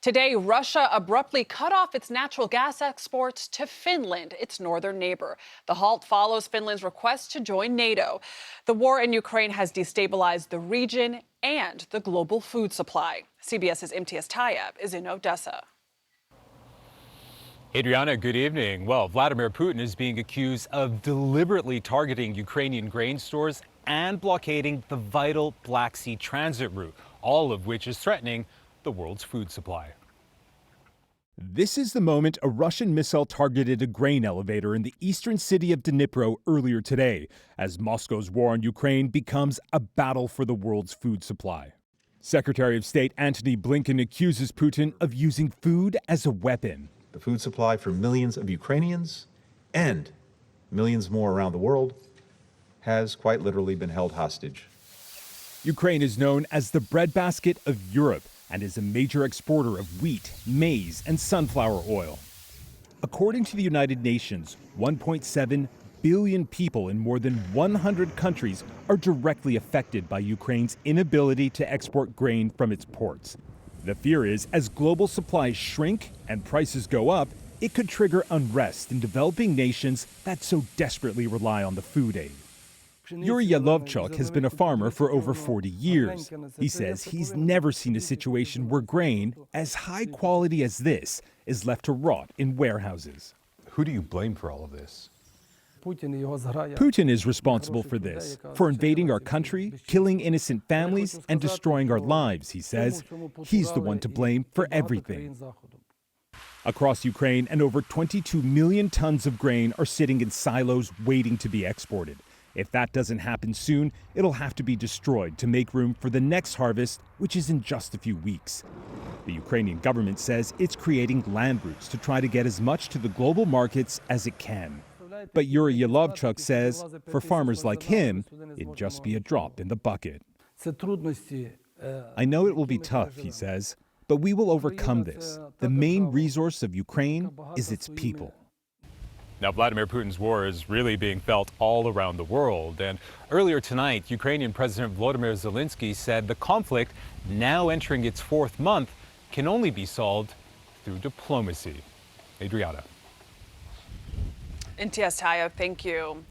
Today, Russia abruptly cut off its natural gas exports to Finland, its northern neighbor. The halt follows Finland's request to join NATO. The war in Ukraine has destabilized the region and the global food supply. CBS's Imtiaz Tyab is in Odessa. Adriana, good evening. Well, Vladimir Putin is being accused of deliberately targeting Ukrainian grain stores and blockading the vital Black Sea transit route, all of which is threatening the world's food supply. This is the moment a Russian missile targeted a grain elevator in the eastern city of Dnipro earlier today, as Moscow's war on Ukraine becomes a battle for the world's food supply. Secretary of State Antony Blinken accuses Putin of using food as a weapon. The food supply for millions of Ukrainians and millions more around the world has quite literally been held hostage. Ukraine is known as the breadbasket of Europe and is a major exporter of wheat, maize, and sunflower oil. According to the United Nations, 1.7 billion people in more than 100 countries are directly affected by Ukraine's inability to export grain from its ports. The fear is, as global supplies shrink and prices go up, it could trigger unrest in developing nations that so desperately rely on the food aid. Yuri Yalovchuk has been a farmer for over 40 years. He says he's never seen a situation where grain, as high quality as this, is left to rot in warehouses. Who do you blame for all of this? Putin is responsible for this, for invading our country, killing innocent families, and destroying our lives, he says. He's the one to blame for everything. Across Ukraine, and over 22 million tons of grain are sitting in silos waiting to be exported. If that doesn't happen soon, it'll have to be destroyed to make room for the next harvest, which is in just a few weeks. The Ukrainian government says it's creating land routes to try to get as much to the global markets as it can. But Yuri Yalovchuk says, for farmers like him, it'd just be a drop in the bucket. I know it will be tough, he says, but we will overcome this. The main resource of Ukraine is its people. Now, Vladimir Putin's war is really being felt all around the world. And earlier tonight, Ukrainian President Volodymyr Zelensky said the conflict, now entering its fourth month, can only be solved through diplomacy. Adriana. Imtiaz Tyab, thank you.